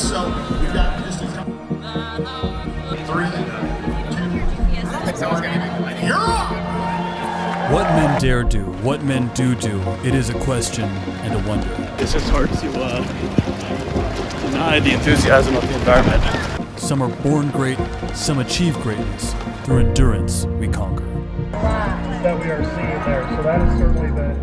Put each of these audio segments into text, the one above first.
So we've got distance coming. 3, 2, 1. You're up! What men dare do, what men do, it is a question and a wonder. It's just hard to deny the enthusiasm of the environment. Some are born great, some achieve greatness. Through endurance, we conquer. That we are seeing there, so that is certainly the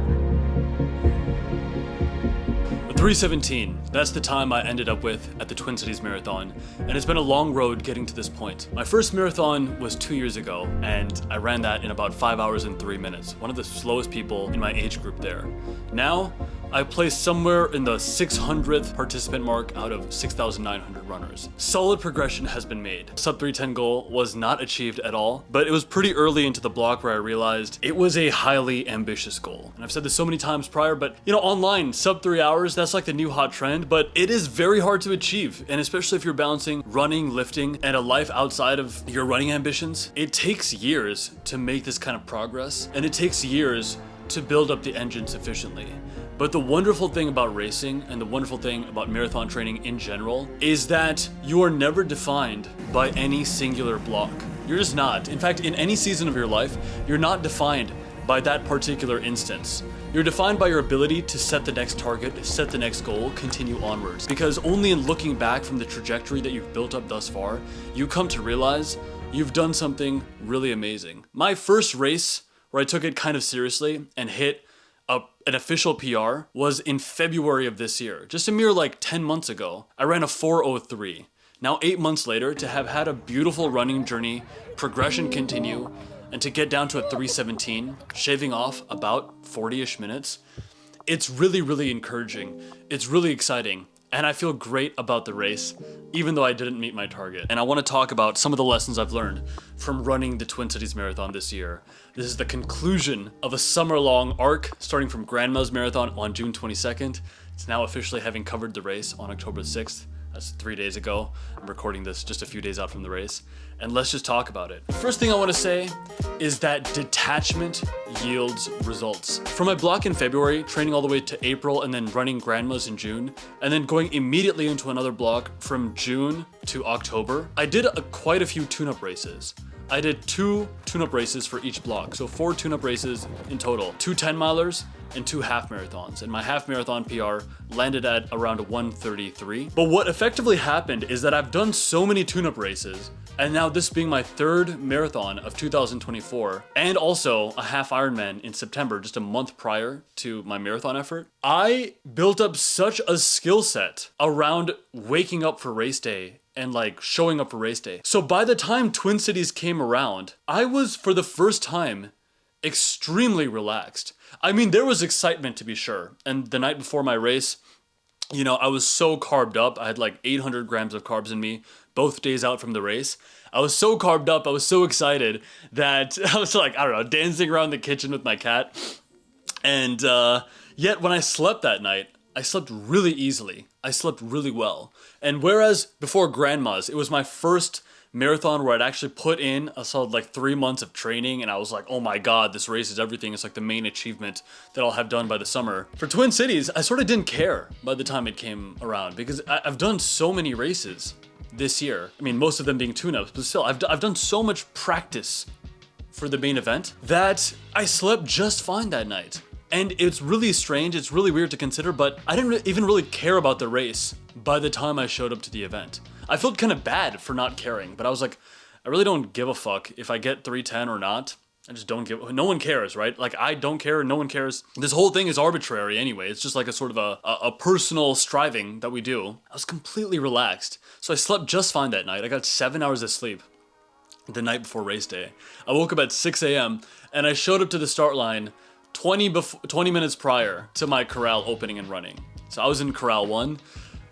3:17, that's the time I ended up with at the Twin Cities Marathon, and it's been a long road getting to this point. My first marathon was 2 years ago, and I ran that in about 5 hours and 3 minutes, one of the slowest people in my age group there. Now, I placed somewhere in the 600th participant mark out of 6,900 runners. Solid progression has been made. Sub 310 goal was not achieved at all, but it was pretty early into the block where I realized it was a highly ambitious goal. And I've said this so many times prior, but online, sub 3 hours, that's like the new hot trend, but it is very hard to achieve. And especially if you're balancing running, lifting, and a life outside of your running ambitions, it takes years to make this kind of progress, and it takes years to build up the engine sufficiently. But the wonderful thing about racing and the wonderful thing about marathon training in general is that you are never defined by any singular block. You're just not. In fact, in any season of your life, you're not defined by that particular instance. You're defined by your ability to set the next target, set the next goal, continue onwards. Because only in looking back from the trajectory that you've built up thus far, you come to realize you've done something really amazing. My first race where I took it kind of seriously and hit an official PR was in February of this year. Just a mere 10 months ago, I ran a 4:03. Now 8 months later, to have had a beautiful running journey, progression continue, and to get down to a 3:17, shaving off about 40-ish minutes, it's really, really encouraging. It's really exciting. And I feel great about the race, even though I didn't meet my target. And I want to talk about some of the lessons I've learned from running the Twin Cities Marathon this year. This is the conclusion of a summer-long arc, starting from Grandma's Marathon on June 22nd. It's now officially having covered the race on October 6th. That's 3 days ago. I'm recording this just a few days out from the race. And let's just talk about it. First thing I want to say is that detachment yields results. From my block in February, training all the way to April, and then running Grandma's in June, and then going immediately into another block from June to October, I did quite a few tune-up races. I did 2 tune-up races for each block, so 4 tune-up races in total. 2 10-milers and 2 half marathons, and my half marathon PR landed at around 1:33. But what effectively happened is that I've done so many tune-up races, and now this being my 3rd marathon of 2024, and also a half Ironman in September, just a month prior to my marathon effort, I built up such a skill set around waking up for race day and showing up for race day. So by the time Twin Cities came around, I was, for the first time, extremely relaxed. I mean, there was excitement to be sure. And the night before my race, I was so carbed up. I had 800 grams of carbs in me, both days out from the race. I was so carbed up, I was so excited that I was dancing around the kitchen with my cat. And yet when I slept that night, I slept really easily. I slept really well. And whereas before Grandma's, it was my first marathon where I'd actually put in a solid 3 months of training, and I was like, oh my god, this race is everything. It's the main achievement that I'll have done by the summer. For Twin Cities, I sort of didn't care by the time it came around, because I've done so many races this year. I mean, most of them being tune-ups, but still, I've done so much practice for the main event that I slept just fine that night. And it's really strange, it's really weird to consider, but I didn't even really care about the race by the time I showed up to the event. I felt kind of bad for not caring, but I was like, I really don't give a fuck if I get 3:10 or not. I just don't give, no one cares, right? I don't care, no one cares. This whole thing is arbitrary anyway. It's just a sort of a personal striving that we do. I was completely relaxed. So I slept just fine that night. I got 7 hours of sleep the night before race day. I woke up at 6 a.m. and I showed up to the start line 20 minutes prior to my corral opening and running. So I was in corral 1,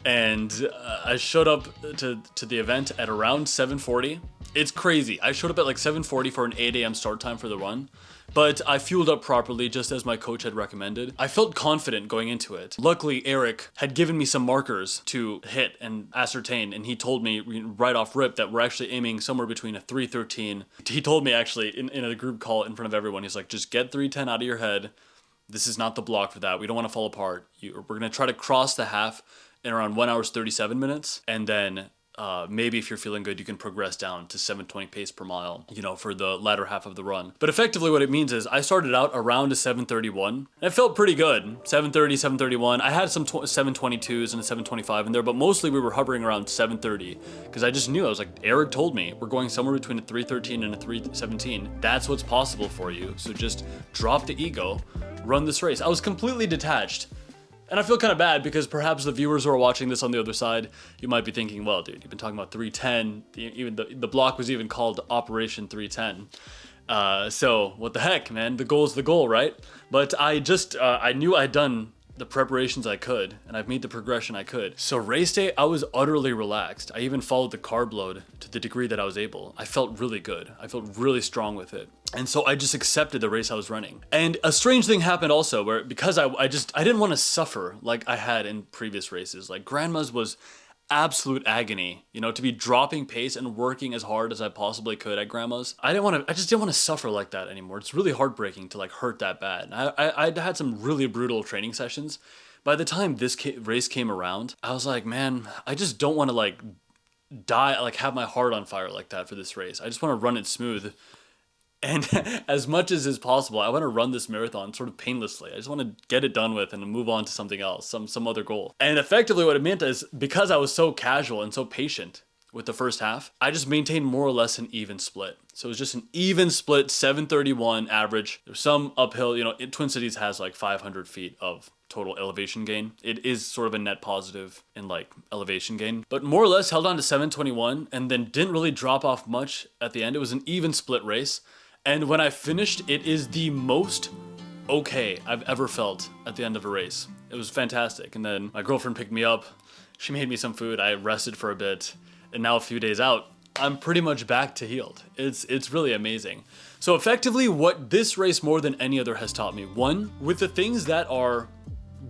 and I showed up to the event at around 7:40. It's crazy. I showed up at 7:40 for an 8 a.m. start time for the run, but I fueled up properly just as my coach had recommended. I felt confident going into it. Luckily, Eric had given me some markers to hit and ascertain, and he told me right off rip that we're actually aiming somewhere between a 3:13. He told me actually in a group call in front of everyone, he's like, just get 3:10 out of your head. This is not the block for that. We don't want to fall apart. We're going to try to cross the half in around 1 hour 37 minutes. And then maybe if you're feeling good, you can progress down to 720 pace per mile, you know, for the latter half of the run. But effectively what it means is I started out around a 731 and it felt pretty good. 730, 731. I had some 722s and a 725 in there, but mostly we were hovering around 730 because I just knew, I was like, Eric told me we're going somewhere between a 313 and a 317. That's what's possible for you. So just drop the ego, run this race. I was completely detached. And I feel kind of bad because perhaps the viewers who are watching this on the other side, you might be thinking, well, dude, you've been talking about 310. Even the block was even called Operation 310. So what the heck, man? The goal is the goal, right? But I knew I'd done the preparations I could, and I've made the progression I could. So race day, I was utterly relaxed. I even followed the carb load to the degree that I was able. I felt really good. I felt really strong with it. And so I just accepted the race I was running. And a strange thing happened also where, because I didn't want to suffer like I had in previous races. Like Grandma's was absolute agony, you know, to be dropping pace and working as hard as I possibly could at Grandma's. I just didn't want to suffer like that anymore. It's really heartbreaking to like hurt that bad. I'd had some really brutal training sessions. By the time this race came around, I was like, man, I just don't want to like die, like have my heart on fire like that for this race. I just want to run it smooth. And as much as is possible, I want to run this marathon sort of painlessly. I just want to get it done with and move on to something else, some other goal. And effectively what it meant is, because I was so casual and so patient with the first half, I just maintained more or less an even split. So it was just an even split, 731 average. There's some uphill, you know, Twin Cities has like 500 feet of total elevation gain. It is sort of a net positive in like elevation gain, but more or less held on to 721 and then didn't really drop off much at the end. It was an even split race. And when I finished, it is the most okay I've ever felt at the end of a race. It was fantastic. And then my girlfriend picked me up. She made me some food. I rested for a bit. And now a few days out, I'm pretty much back to healed. It's really amazing. So effectively what this race more than any other has taught me, one, with the things that are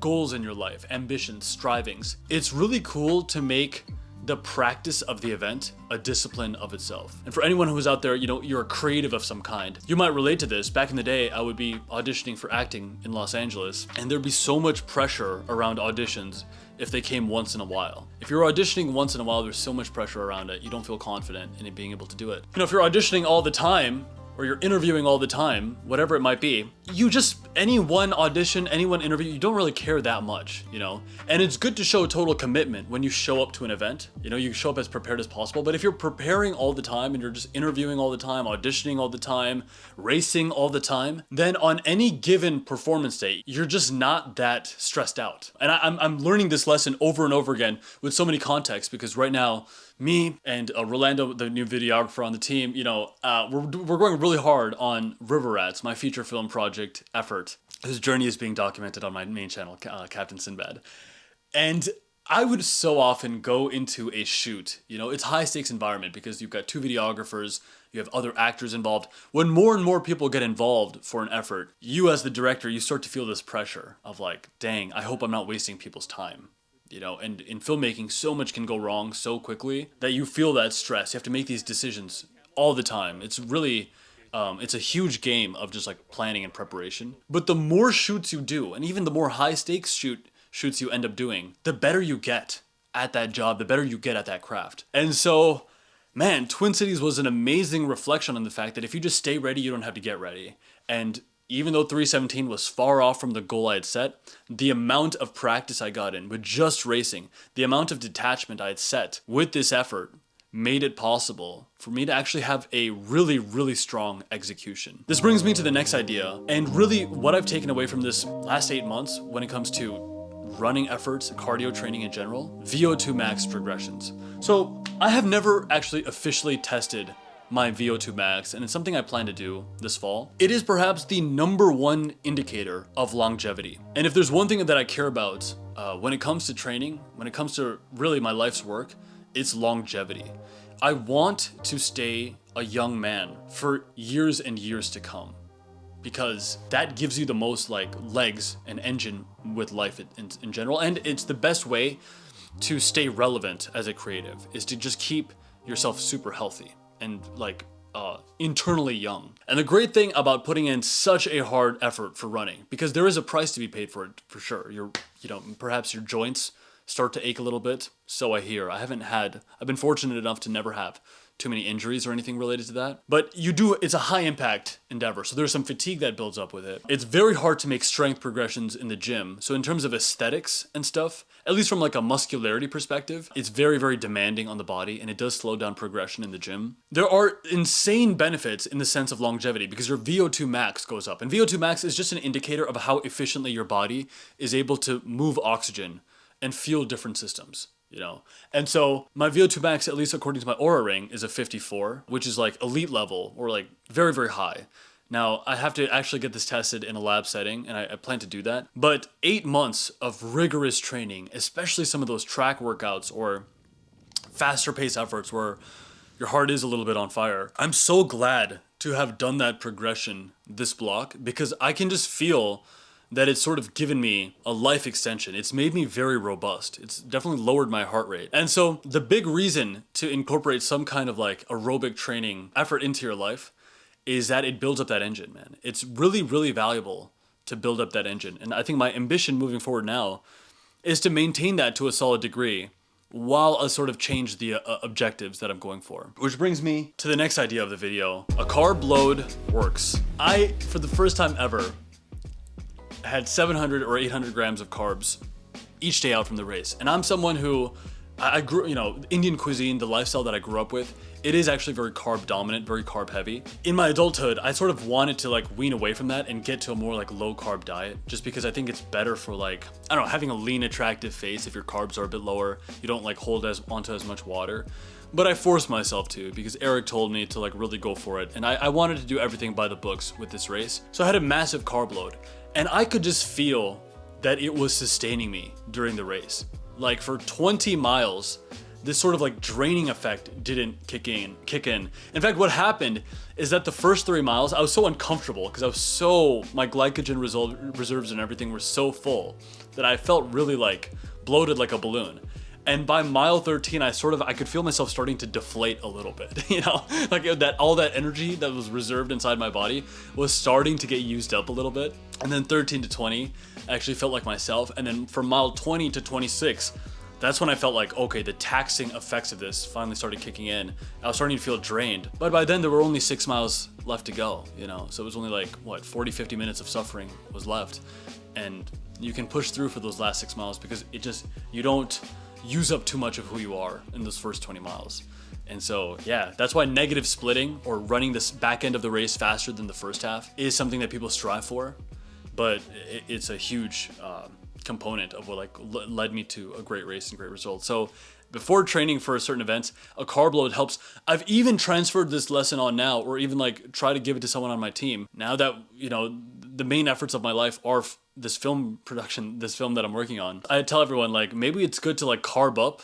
goals in your life, ambitions, strivings, it's really cool to make the practice of the event a discipline of itself. And for anyone who's out there, you know, you're a creative of some kind, you might relate to this. Back in the day, I would be auditioning for acting in Los Angeles, and there'd be so much pressure around auditions if they came once in a while. If you're auditioning once in a while, there's so much pressure around it, you don't feel confident in it being able to do it. You know, if you're auditioning all the time, or you're interviewing all the time, whatever it might be, you just, any one audition, any one interview, you don't really care that much, you know? And it's good to show total commitment when you show up to an event. You know, you show up as prepared as possible, but if you're preparing all the time and you're just interviewing all the time, auditioning all the time, racing all the time, then on any given performance day, you're just not that stressed out. And I'm learning this lesson over and over again with so many contexts, because right now, me and Rolando, the new videographer on the team, you know, we're going really hard on River Rats, my feature film project effort. His journey is being documented on my main channel, Captain Sinbad. And I would so often go into a shoot, you know, it's high stakes environment because you've got two videographers, you have other actors involved. When more and more people get involved for an effort, you as the director, you start to feel this pressure of like, dang, I hope I'm not wasting people's time. You know, and in filmmaking, so much can go wrong so quickly that you feel that stress. You have to make these decisions all the time. It's really, it's a huge game of just like planning and preparation. But the more shoots you do, and even the more high stakes shoots you end up doing, the better you get at that job, the better you get at that craft. And so, man, Twin Cities was an amazing reflection on the fact that if you just stay ready, you don't have to get ready. And even though 317 was far off from the goal I had set, the amount of practice I got in with just racing, the amount of detachment I had set with this effort made it possible for me to actually have a really, really strong execution. This brings me to the next idea, and really what I've taken away from this last 8 months when it comes to running efforts, cardio training in general, VO2 max progressions. So I have never actually officially tested my VO2 max, and it's something I plan to do this fall. It is perhaps the #1 indicator of longevity. And if there's one thing that I care about when it comes to training, when it comes to really my life's work, it's longevity. I want to stay a young man for years and years to come, because that gives you the most like legs and engine with life in general. And it's the best way to stay relevant as a creative, is to just keep yourself super healthy and like internally young. And the great thing about putting in such a hard effort for running, because there is a price to be paid for it for sure. You know, perhaps your joints start to ache a little bit. So I hear. I've been fortunate enough to never have too many injuries or anything related to that. But it's a high impact endeavor. So there's some fatigue that builds up with it. It's very hard to make strength progressions in the gym. So in terms of aesthetics and stuff, at least from like a muscularity perspective, it's very, very demanding on the body, and it does slow down progression in the gym. There are insane benefits in the sense of longevity because your VO2 max goes up. And VO2 max is just an indicator of how efficiently your body is able to move oxygen and fuel different systems. And so my VO2 max, at least according to my Aura ring, is a 54, which is like elite level or like very, very high. Now I have to actually get this tested in a lab setting, and I plan to do that. But 8 months of rigorous training, especially some of those track workouts or faster pace efforts where your heart is a little bit on fire. I'm so glad to have done that progression this block because I can just feel that it's sort of given me a life extension. It's made me very robust. It's definitely lowered my heart rate. And so the big reason to incorporate some kind of like aerobic training effort into your life is that it builds up that engine, man. It's really, really valuable to build up that engine. And I think my ambition moving forward now is to maintain that to a solid degree while I sort of change the objectives that I'm going for. Which brings me to the next idea of the video. A carb load works. I, for the first time ever, had 700 or 800 grams of carbs each day out from the race. And I'm someone who, I grew, Indian cuisine, the lifestyle that I grew up with, it is actually very carb dominant, very carb heavy. In my adulthood, I sort of wanted to like wean away from that and get to a more like low carb diet, just because I think it's better for like, I don't know, having a lean, attractive face. If your carbs are a bit lower, you don't like hold onto as much water. But I forced myself to because Eric told me to like really go for it. And I wanted to do everything by the books with this race. So I had a massive carb load. And I could just feel that it was sustaining me during the race. Like for 20 miles, this sort of like draining effect didn't kick in. In fact, what happened is that the first 3 miles, I was so uncomfortable because my glycogen reserves and everything were so full that I felt really like bloated like a balloon. And by mile 13, I could feel myself starting to deflate a little bit, like all that energy that was reserved inside my body was starting to get used up a little bit. And then 13 to 20, I actually felt like myself. And then from mile 20 to 26, that's when I felt like, okay, the taxing effects of this finally started kicking in. I was starting to feel drained. But by then there were only 6 miles left to go, So it was only like, 40, 50 minutes of suffering was left. And you can push through for those last 6 miles because you don't use up too much of who you are in those first 20 miles. And so, yeah, that's why negative splitting or running this back end of the race faster than the first half is something that people strive for, but it's a huge component of what led me to a great race and great results. So before training for certain events, a carb load helps. I've even transferred this lesson on now, or even like try to give it to someone on my team. Now that, the main efforts of my life are this film production, this film that I'm working on. I tell everyone like, maybe it's good to like carb up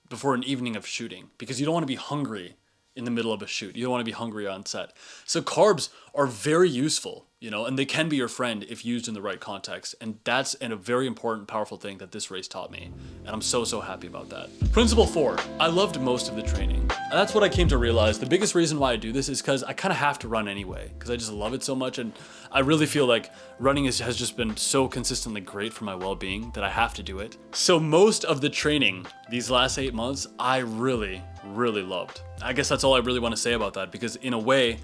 before an evening of shooting because you don't want to be hungry in the middle of a shoot. You don't want to be hungry on set. So carbs are very useful, and they can be your friend if used in the right context. And that's a very important, powerful thing that this race taught me. And I'm so, so happy about that. Principle 4, I loved most of the training. And that's what I came to realize. The biggest reason why I do this is because I kind of have to run anyway, because I just love it so much. And I really feel like running has just been so consistently great for my well-being that I have to do it. So most of the training these last 8 months, I really, really loved. I guess that's all I really want to say about that, because in a way,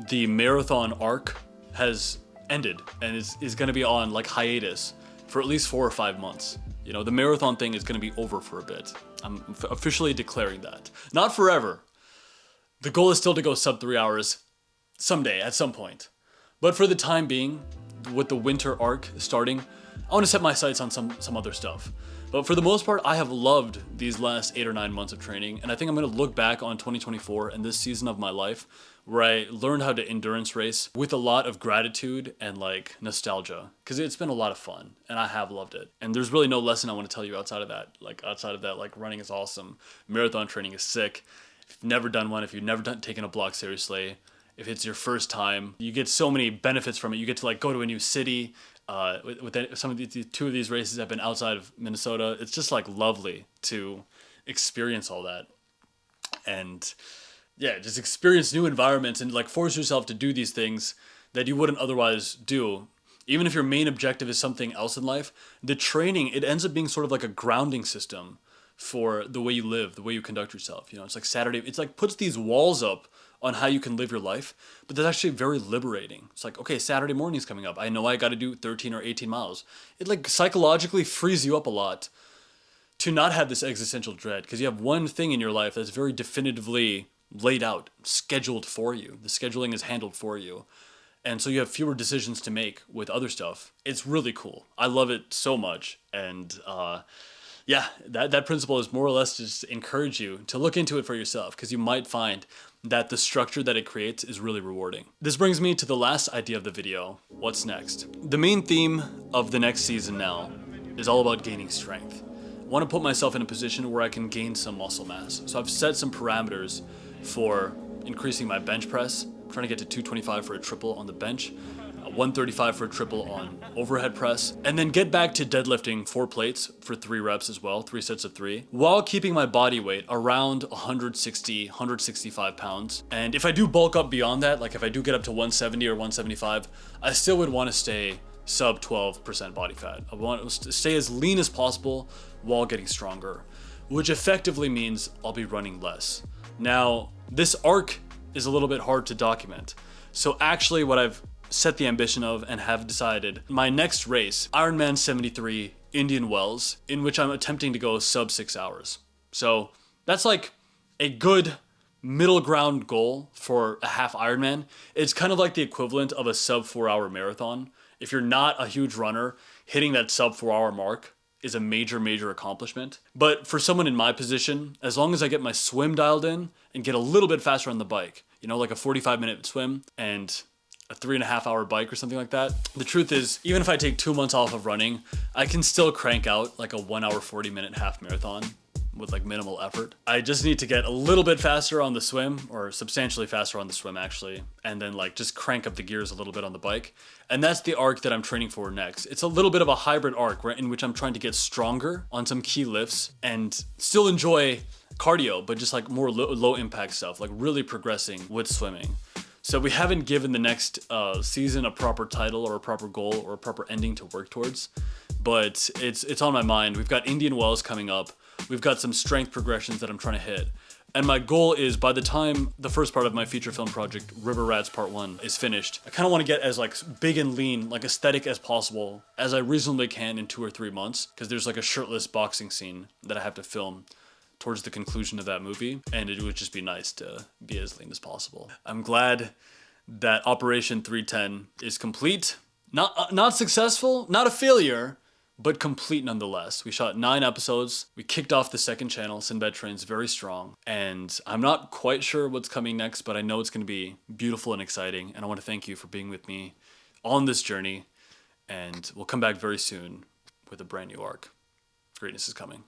the marathon arc has ended and is going to be on like hiatus for at least 4 or 5 months. The marathon thing is going to be over for a bit. I'm officially declaring that. Not forever. The goal is still to go sub 3 hours someday at some point. But for the time being, with the winter arc starting, I want to set my sights on some other stuff. But for the most part, I have loved these last 8 or 9 months of training, and I think I'm going to look back on 2024 and this season of my life where I learned how to endurance race with a lot of gratitude and like nostalgia, because it's been a lot of fun and I have loved it. And there's really no lesson I want to tell you outside of that. Like running is awesome. Marathon training is sick. If you've never done one, if you've never taken a block seriously, if it's your first time, you get so many benefits from it. You get to like go to a new city. With some of the 2 of these races have been outside of Minnesota. It's just like lovely to experience all that. And yeah, just experience new environments and like force yourself to do these things that you wouldn't otherwise do Even if your main objective is something else in life, the training, it ends up being sort of like a grounding system for the way you live, the way you conduct yourself. You know, it's like Saturday, it's like puts these walls up on how you can live your life, but that's actually very liberating. It's like, okay, Saturday morning's coming up. I know I got to do 13 or 18 miles. It like psychologically frees you up a lot to not have this existential dread, because you have one thing in your life that's very definitively laid out, scheduled for you. The scheduling is handled for you. And so you have fewer decisions to make with other stuff. It's really cool. I love it so much. And yeah, that principle is more or less just to encourage you to look into it for yourself, because you might find that the structure that it creates is really rewarding. This brings me to the last idea of the video. What's next? The main theme of the next season now is all about gaining strength. I want to put myself in a position where I can gain some muscle mass. So I've set some parameters for increasing my bench press. I'm trying to get to 225 for a triple on the bench, 135 for a triple on overhead press, and then get back to deadlifting 4 plates for 3 reps as well, 3 sets of 3, while keeping my body weight around 160, 165 pounds. And if I do bulk up beyond that, like if I do get up to 170 or 175, I still would want to stay sub 12% body fat. I want to stay as lean as possible while getting stronger, which effectively means I'll be running less. Now, this arc is a little bit hard to document. So actually what I've set the ambition of and have decided, my next race, Ironman 73 Indian Wells, in which I'm attempting to go sub 6 hours. So that's like a good middle ground goal for a half Ironman. It's kind of like the equivalent of a sub 4 hour marathon. If you're not a huge runner, hitting that sub 4 hour mark is a major accomplishment. But for someone in my position, as long as I get my swim dialed in and get a little bit faster on the bike, you know, like a 45-minute swim and a 3.5 hour bike or something like that. The truth is, even if I take 2 months off of running, I can still crank out like a 1 hour 40-minute half marathon with like minimal effort. I just need to get a little bit faster on the swim, or substantially faster on the swim actually, and then like just crank up the gears a little bit on the bike. And that's the arc that I'm training for next. It's a little bit of a hybrid arc, right, in which I'm trying to get stronger on some key lifts and still enjoy cardio, but just like more low impact stuff, like really progressing with swimming. So we haven't given the next season a proper title or a proper goal or a proper ending to work towards, but it's on my mind. We've got Indian Wells coming up. We've got some strength progressions that I'm trying to hit. And my goal is, by the time the first part of my feature film project, River Rats Part 1, is finished, I kind of want to get as like big and lean, like aesthetic as possible, as I reasonably can in 2 or 3 months, because there's like a shirtless boxing scene that I have to film towards the conclusion of that movie, and it would just be nice to be as lean as possible. I'm glad that Operation 310 is complete. Not successful, not a failure, but complete nonetheless. We shot 9 episodes. We kicked off the second channel, Sinbad Trains, very strong. And I'm not quite sure what's coming next, but I know it's gonna be beautiful and exciting. And I wanna thank you for being with me on this journey. And we'll come back very soon with a brand new arc. Greatness is coming.